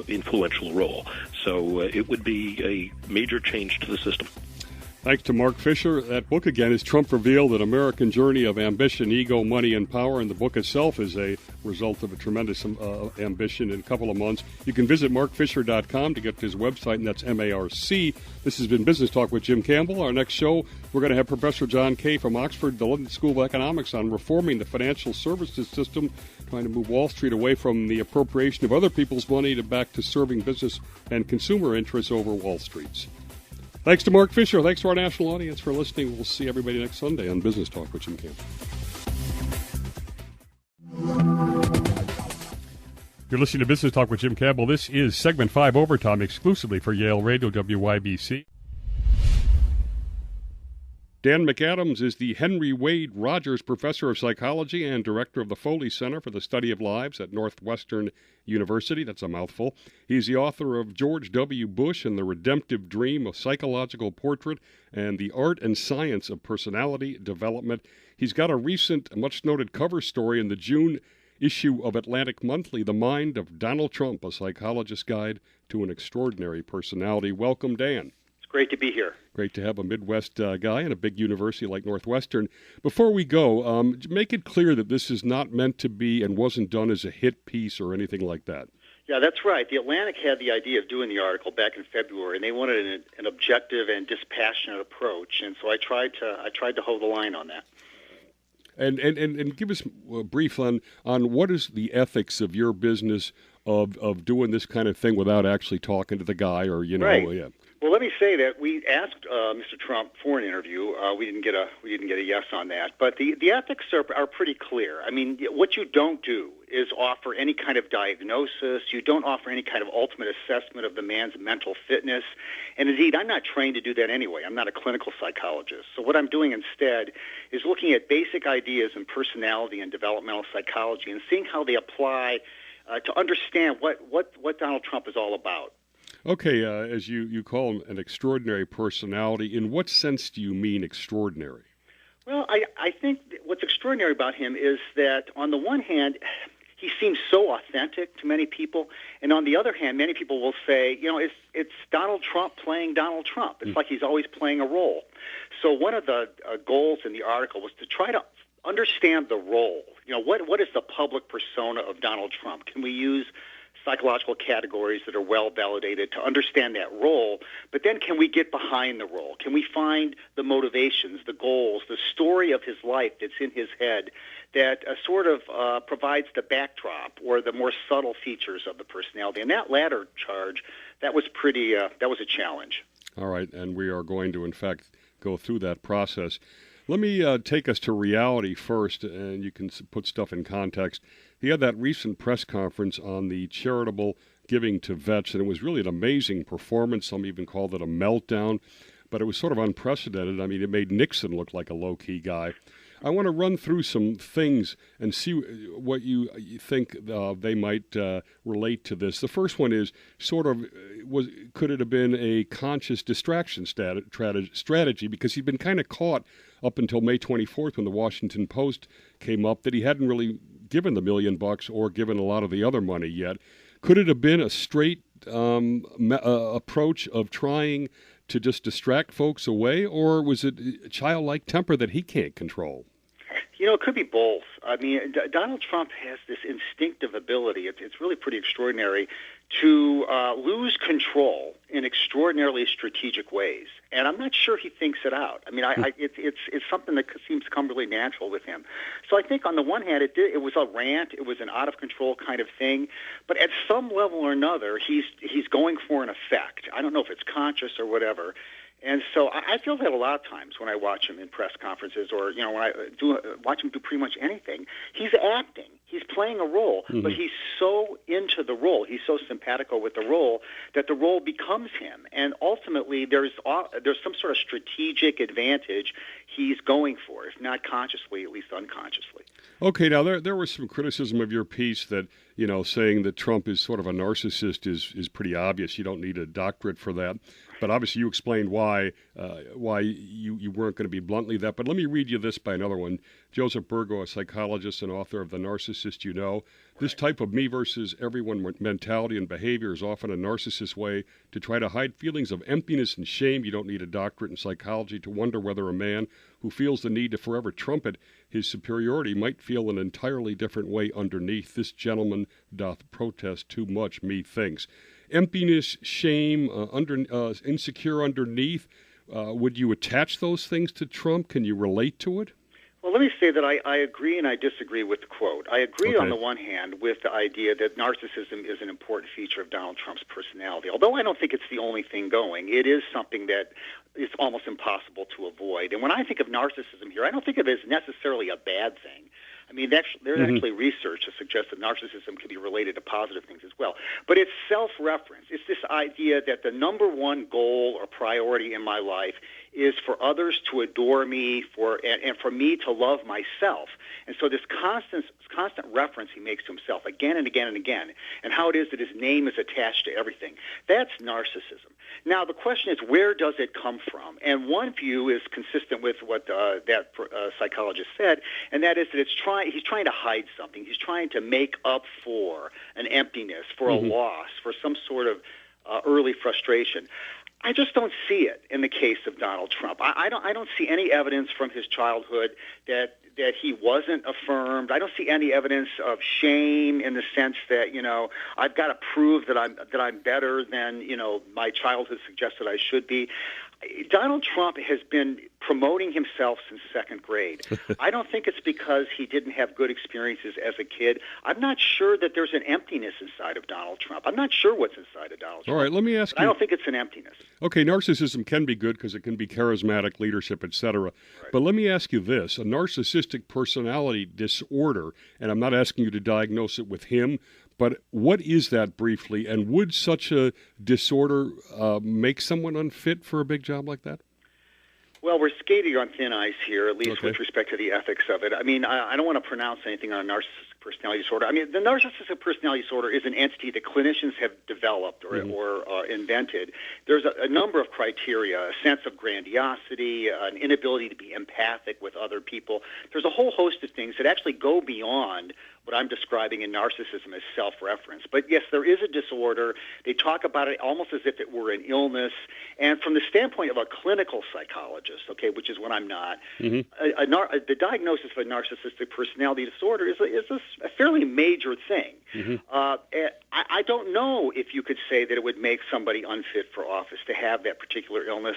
influential role. all. So it would be a major change to the system. Thanks to Marc Fischer. That book, again, is Trump Revealed, An American Journey of Ambition, Ego, Money, and Power. And the book itself is a result of a tremendous ambition in a couple of months. You can visit marcfisher.com to get to his website, and that's MARC. This has been Business Talk with Jim Campbell. Our next show, we're going to have Professor John Kay from Oxford, the London School of Economics, on reforming the financial services system, trying to move Wall Street away from the appropriation of other people's money to back to serving business and consumer interests over Wall Street's. Thanks to Marc Fischer. Thanks to our national audience for listening. We'll see everybody next Sunday on Business Talk with Jim Campbell. You're listening to Business Talk with Jim Campbell. This is Segment 5 Overtime exclusively for Yale Radio WYBC. Dan McAdams is the Henry Wade Rogers Professor of Psychology and Director of the Foley Center for the Study of Lives at Northwestern University. That's a mouthful. He's the author of George W. Bush and the Redemptive Dream, a psychological portrait, and the art and science of personality development. He's got a recent, much-noted cover story in the June issue of Atlantic Monthly, The Mind of Donald Trump, a psychologist's guide to an extraordinary personality. Welcome, Dan. Great to be here. Great to have a Midwest guy in a big university like Northwestern. Before we go, make it clear that this is not meant to be and wasn't done as a hit piece or anything like that. Yeah, that's right. The Atlantic had the idea of doing the article back in February, and they wanted an objective and dispassionate approach, and so I tried to hold the line on that. And give us a brief on what is the ethics of your business of doing this kind of thing without actually talking to the guy or Right. Yeah. Well, let me say that we asked Mr. Trump for an interview. We didn't get a yes on that, but the ethics are pretty clear. I mean, what you don't do is offer any kind of diagnosis. You don't offer any kind of ultimate assessment of the man's mental fitness. And indeed, I'm not trained to do that anyway. I'm not a clinical psychologist. So what I'm doing instead is looking at basic ideas in personality and developmental psychology and seeing how they apply to understand what Donald Trump is all about. Okay, as you call him an extraordinary personality, in what sense do you mean extraordinary? Well, I think what's extraordinary about him is that, on the one hand, he seems so authentic to many people, and on the other hand, many people will say, it's Donald Trump playing Donald Trump. It's like he's always playing a role. So one of the goals in the article was to try to understand the role. What is the public persona of Donald Trump? Can we use psychological categories that are well validated to understand that role, but then can we get behind the role? Can we find the motivations, the goals, the story of his life that's in his head that sort of provides the backdrop or the more subtle features of the personality? And that latter charge, that was a challenge. All right, and we are going to, in fact, go through that process. Let me take us to reality first, and you can put stuff in context. He had that recent press conference on the charitable giving to vets, and it was really an amazing performance. Some even called it a meltdown, but it was sort of unprecedented. I mean, it made Nixon look like a low-key guy. I want to run through some things and see what you think they might relate to this. The first one is could it have been a conscious distraction strategy? Because he'd been kind of caught up until May 24th when the Washington Post came up that he hadn't really given the $1 million or given a lot of the other money yet. Could it have been a straight approach of trying to just distract folks away, or was it a childlike temper that he can't control? It could be both. I mean, Donald Trump has this instinctive ability. It's really pretty extraordinary to lose control in extraordinarily strategic ways. And I'm not sure he thinks it out. I mean, it's something that seems to come really natural with him. So I think on the one hand, it was a rant. It was an out-of-control kind of thing. But at some level or another, he's going for an effect. I don't know if it's conscious or whatever. And so I feel that a lot of times when I watch him in press conferences or, when I watch him do pretty much anything, he's acting. He's playing a role, but he's so into the role. He's so simpatico with the role that the role becomes him. And ultimately, there's some sort of strategic advantage he's going for, if not consciously, at least unconsciously. Okay, now there was some criticism of your piece that, saying that Trump is sort of a narcissist is pretty obvious. You don't need a doctorate for that. But obviously you explained why you weren't going to be bluntly that. But let me read you this by another one. Joseph Burgo, a psychologist and author of The Narcissist You Know, This type of me versus everyone mentality and behavior is often a narcissist's way to try to hide feelings of emptiness and shame. You don't need a doctorate in psychology to wonder whether a man who feels the need to forever trumpet his superiority might feel an entirely different way underneath. This gentleman doth protest too much, methinks. Emptiness, shame, insecure underneath. Would you attach those things to Trump? Can you relate to it? Well, let me say that I agree and I disagree with the quote. I agree on the one hand with the idea that narcissism is an important feature of Donald Trump's personality. Although I don't think it's the only thing going, it is something that is almost impossible to avoid. And when I think of narcissism here, I don't think of it as necessarily a bad thing. I mean, there's actually research to suggest that narcissism can be related to positive things as well. But it's self-reference. It's this idea that the number one goal or priority in my life is for others to adore me, and for me to love myself. And so this constant reference he makes to himself again and again and again, and how it is that his name is attached to everything, that's narcissism. Now, the question is, where does it come from? And one view is consistent with what that psychologist said, and that is that he's trying to hide something. He's trying to make up for an emptiness, for a loss, for some sort of early frustration. I just don't see it in the case of Donald Trump. I don't see any evidence from his childhood that he wasn't affirmed. I don't see any evidence of shame in the sense that, I've got to prove that I'm better than, my childhood suggested I should be. Donald Trump has been promoting himself since second grade. I don't think it's because he didn't have good experiences as a kid. I'm not sure that there's an emptiness inside of Donald Trump. I'm not sure what's inside of Donald Trump. All right, let me ask you. I don't think it's an emptiness. Okay, narcissism can be good because it can be charismatic leadership, etc. Right. But let me ask you this. A narcissistic personality disorder, and I'm not asking you to diagnose it with him, but what is that briefly, and would such a disorder make someone unfit for a big job like that? Well, we're skating on thin ice here, at least with respect to the ethics of it. I mean, I don't want to pronounce anything on a narcissistic personality disorder. I mean, the narcissistic personality disorder is an entity that clinicians have developed or invented. There's a number of criteria: a sense of grandiosity, an inability to be empathic with other people. There's a whole host of things that actually go beyond what I'm describing in narcissism as self-reference. But yes, there is a disorder. They talk about it almost as if it were an illness. And from the standpoint of a clinical psychologist, which is what I'm not, the diagnosis of a narcissistic personality disorder is a fairly major thing. I don't know if you could say that it would make somebody unfit for office to have that particular illness.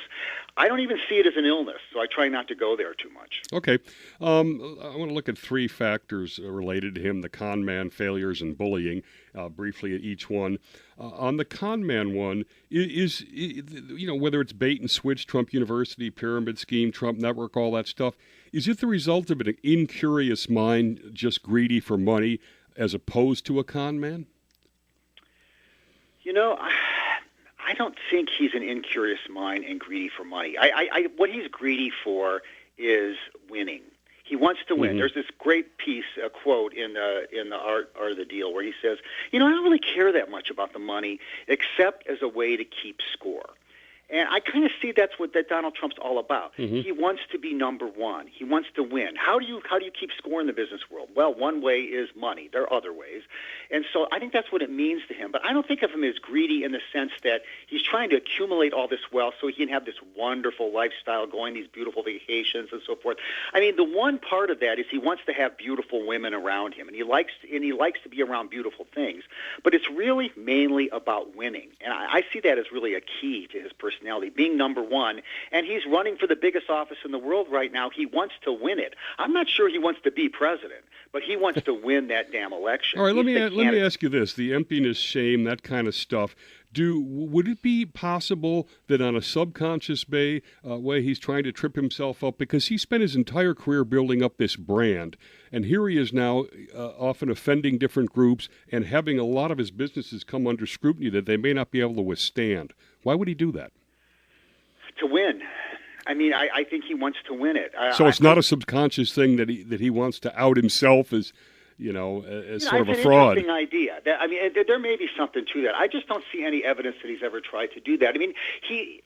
I don't even see it as an illness, so I try not to go there too much. Okay. I want to look at three factors related to him: the con man, failures, and bullying, briefly at each one. On the con man one, is whether it's bait and switch, Trump University, pyramid scheme, Trump network, all that stuff, is it the result of an incurious mind just greedy for money as opposed to a con man? I don't think he's an incurious mind and greedy for money. What he's greedy for is winning. He wants to win. There's this great piece, a quote in the Art of the Deal, where he says, I don't really care that much about the money except as a way to keep score. And I kind of see that's what Donald Trump's all about. He wants to be number one. He wants to win. How do you keep score in the business world? Well, one way is money. There are other ways. And so I think that's what it means to him. But I don't think of him as greedy in the sense that he's trying to accumulate all this wealth so he can have this wonderful lifestyle, going these beautiful vacations and so forth. I mean, the one part of that is he wants to have beautiful women around him, and he likes to be around beautiful things. But it's really mainly about winning. And I see that as really a key to his personality. Being number one, and he's running for the biggest office in the world right now. He wants to win it. I'm not sure he wants to be president, but he wants to win that damn election. All right, let me ask you this: the emptiness, shame, that kind of stuff. Would it be possible that on a subconscious way he's trying to trip himself up, because he spent his entire career building up this brand, and here he is now often offending different groups and having a lot of his businesses come under scrutiny that they may not be able to withstand? Why would he do that? To win. I mean, I think he wants to win it. So it's not a subconscious thing that he wants to out himself as, as sort of a fraud. It's an interesting idea. There may be something to that. I just don't see any evidence that he's ever tried to do that. I mean, he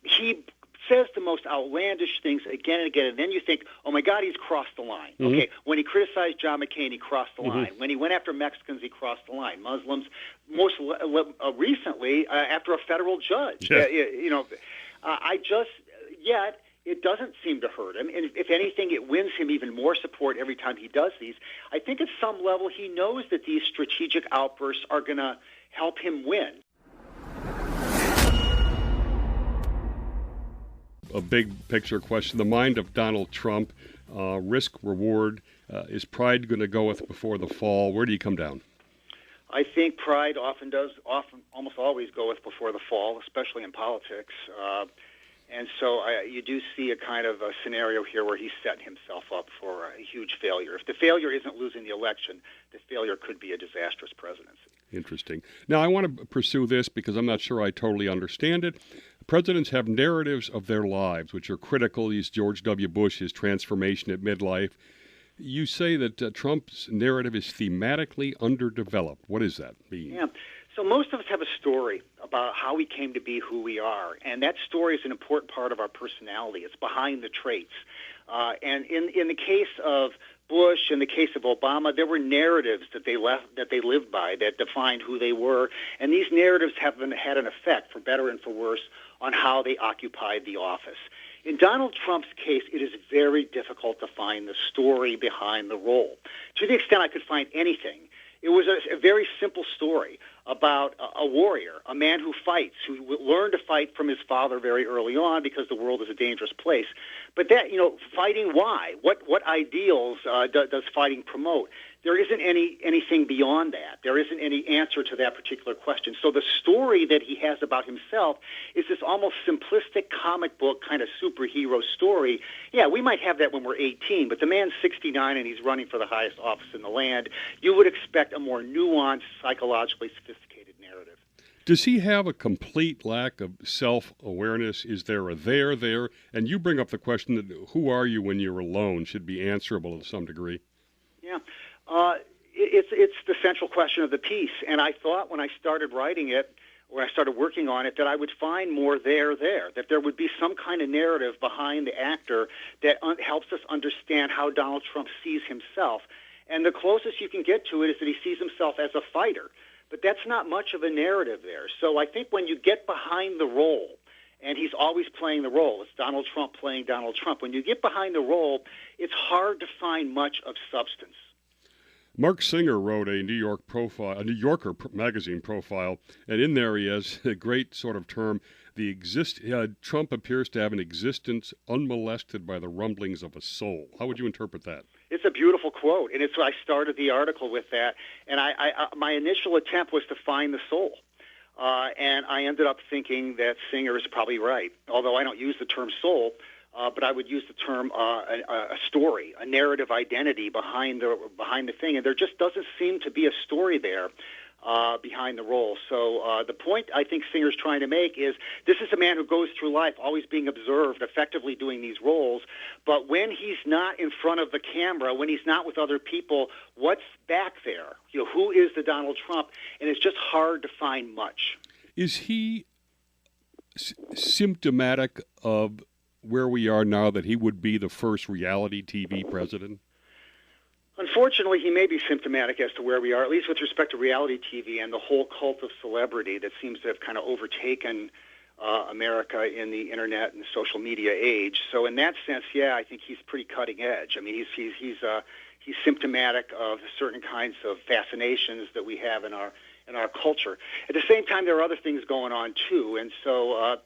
says the most outlandish things again and again, and then you think, oh my God, he's crossed the line. Mm-hmm. Okay, when he criticized John McCain, he crossed the line. When he went after Mexicans, he crossed the line. Muslims, most recently, after a federal judge. Yeah. Yet it doesn't seem to hurt him. And if anything, it wins him even more support every time he does these. I think at some level he knows that these strategic outbursts are going to help him win. A big picture question. The mind of Donald Trump, risk, reward, is pride going to go with before the fall? Where do you come down? I think pride often almost always go with before the fall, especially in politics. And so you do see a kind of a scenario here where he's setting himself up for a huge failure. If the failure isn't losing the election, the failure could be a disastrous presidency. Interesting. Now, I want to pursue this because I'm not sure I totally understand it. Presidents have narratives of their lives, which are critical. He's George W. Bush, his transformation at midlife. You say that Trump's narrative is thematically underdeveloped. What does that mean? Yeah. So most of us have a story about how we came to be who we are, and that story is an important part of our personality. It's behind the traits. And in the case of Bush, in the case of Obama, there were narratives that they lived by that defined who they were, and these narratives have had an effect, for better and for worse, on how they occupied the office. In Donald Trump's case, it is very difficult to find the story behind the role. To the extent I could find anything, it was a very simple story about a warrior, a man who fights, who learned to fight from his father very early on because the world is a dangerous place. But that, fighting why? What ideals does fighting promote? There isn't anything beyond that. There isn't any answer to that particular question. So the story that he has about himself is this almost simplistic comic book kind of superhero story. Yeah, we might have that when we're 18, but the man's 69 and he's running for the highest office in the land. You would expect a more nuanced, psychologically sophisticated narrative. Does he have a complete lack of self-awareness? Is there a there? And you bring up the question that who are you when you're alone should be answerable to some degree. Yeah. It's the central question of the piece, and I thought when I started writing it, or I started working on it, that I would find more there, that there would be some kind of narrative behind the actor that helps us understand how Donald Trump sees himself. And the closest you can get to it is that he sees himself as a fighter, but that's not much of a narrative there. So I think when you get behind the role, and he's always playing the role, it's Donald Trump playing Donald Trump. When you get behind the role, it's hard to find much of substance. Marc Singer wrote a New Yorker magazine profile, and in there he has a great sort of term, Trump appears to have an existence unmolested by the rumblings of a soul. How would you interpret that? It's a beautiful quote, and I started the article with that, and my initial attempt was to find the soul. And I ended up thinking that Singer is probably right, although I don't use the term soul. But I would use the term a story, a narrative identity behind the thing, and there just doesn't seem to be a story there behind the role. So the point I think Singer's trying to make is this is a man who goes through life always being observed, effectively doing these roles, but when he's not in front of the camera, when he's not with other people, what's back there? Who is the Donald Trump? And it's just hard to find much. Is he symptomatic of where we are now, that he would be the first reality TV president? Unfortunately, he may be symptomatic as to where we are, at least with respect to reality TV and the whole cult of celebrity that seems to have kind of overtaken America in the internet and social media age. So in that sense, yeah, I think he's pretty cutting edge. I mean, he's symptomatic of certain kinds of fascinations that we have in our culture. At the same time, there are other things going on too, and so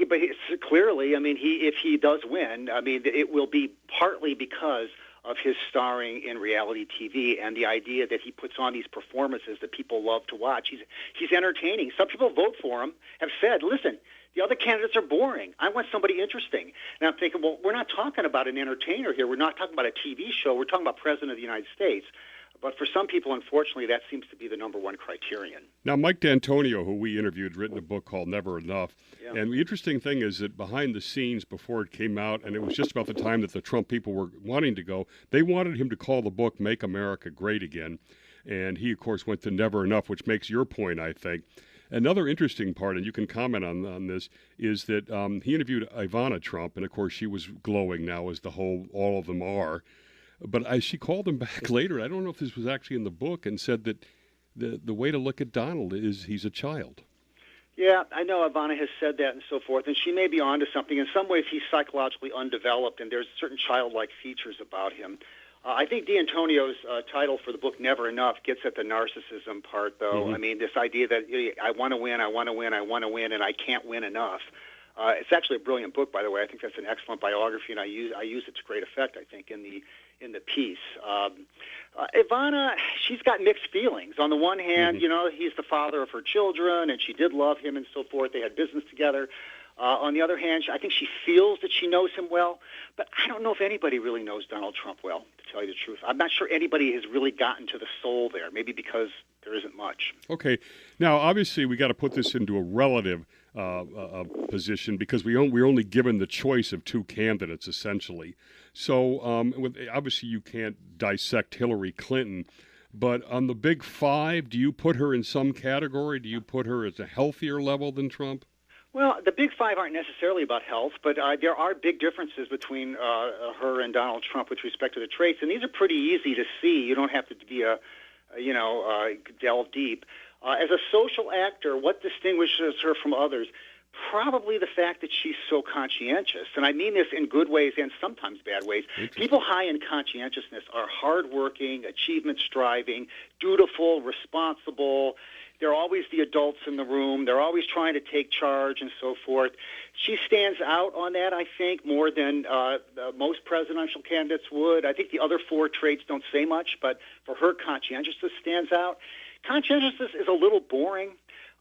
but it's clearly, if he does win, it will be partly because of his starring in reality TV and the idea that he puts on these performances that people love to watch. He's entertaining. Some people vote for him have said, listen, the other candidates are boring. I want somebody interesting. And I'm thinking, well, we're not talking about an entertainer here. We're not talking about a TV show. We're talking about President of the United States. But for some people, unfortunately, that seems to be the number one criterion. Now, Mike D'Antonio, who we interviewed, written a book called Never Enough. Yeah. And the interesting thing is that behind the scenes, before it came out, and it was just about the time that the Trump people were wanting to go, they wanted him to call the book Make America Great Again. And he, of course, went to Never Enough, which makes your point, I think. Another interesting part, and you can comment on this, is that he interviewed Ivana Trump, and of course she was glowing now, as all of them are. But she called him back later. I don't know if this was actually in the book, and said that the way to look at Donald is he's a child. Yeah, I know Ivana has said that and so forth, and she may be onto something. In some ways, he's psychologically undeveloped, and there's certain childlike features about him. I think D'Antonio's title for the book, Never Enough, gets at the narcissism part, though. Mm-hmm. I mean, this idea that I want to win, I want to win, I want to win, and I can't win enough. It's actually a brilliant book, by the way. I think that's an excellent biography, and I use it to great effect, I think, in the piece. Ivana, she's got mixed feelings. On the one hand, mm-hmm. He's the father of her children, and she did love him and so forth. They had business together. On the other hand, I think she feels that she knows him well, but I don't know if anybody really knows Donald Trump well, to tell you the truth. I'm not sure anybody has really gotten to the soul there, maybe because there isn't much. Okay. Now, obviously, we got to put this into a relative position, because we're only given the choice of two candidates, essentially. So, obviously, you can't dissect Hillary Clinton, but on the Big Five, do you put her in some category? Do you put her at a healthier level than Trump? Well, the Big Five aren't necessarily about health, but there are big differences between her and Donald Trump with respect to the traits, and these are pretty easy to see. You don't have to be delve deep. As a social actor, what distinguishes her from others? Probably the fact that she's so conscientious, and I mean this in good ways and sometimes bad ways. People high in conscientiousness are hardworking, achievement-striving, dutiful, responsible. They're always the adults in the room. They're always trying to take charge and so forth. She stands out on that, I think, more than most presidential candidates would. I think the other four traits don't say much, but for her, conscientiousness stands out. Conscientiousness is a little boring.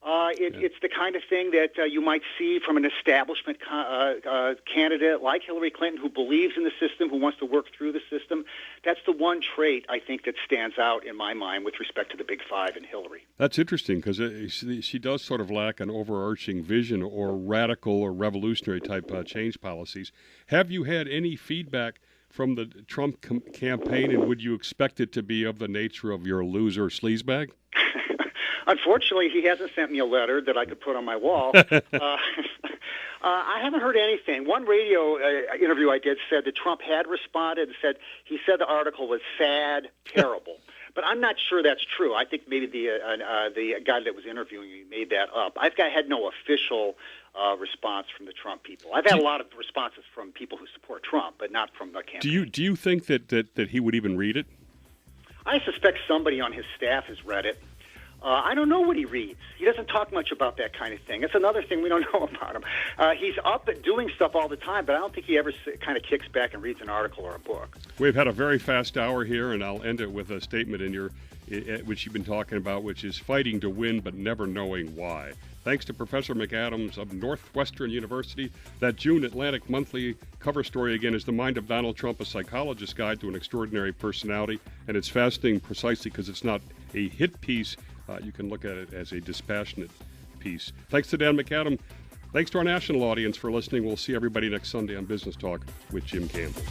It's the kind of thing that you might see from an establishment candidate like Hillary Clinton, who believes in the system, who wants to work through the system. That's the one trait, I think, that stands out in my mind with respect to the Big Five and Hillary. That's interesting, because she does sort of lack an overarching vision or radical or revolutionary type change policies. Have you had any feedback from the Trump campaign, and would you expect it to be of the nature of your loser sleazebag? Unfortunately, he hasn't sent me a letter that I could put on my wall. I haven't heard anything. One radio interview I did said that Trump had responded and he said the article was sad, terrible. But I'm not sure that's true. I think maybe the guy that was interviewing me made that up. had no official response from the Trump people. I've had a lot of responses from people who support Trump, but not from the campaign. Do you think that he would even read it? I suspect somebody on his staff has read it. I don't know what he reads. He doesn't talk much about that kind of thing. It's another thing we don't know about him. He's up and doing stuff all the time, but I don't think he ever kind of kicks back and reads an article or a book. We've had a very fast hour here, and I'll end it with a statement which you've been talking about, which is fighting to win but never knowing why. Thanks to Professor McAdams of Northwestern University. That June Atlantic Monthly cover story, again, is The Mind of Donald Trump, a psychologist's guide to an extraordinary personality. And it's fascinating precisely because it's not a hit piece. You can look at it as a dispassionate piece. Thanks to Dan McAdam. Thanks to our national audience for listening. We'll see everybody next Sunday on Business Talk with Jim Campbell.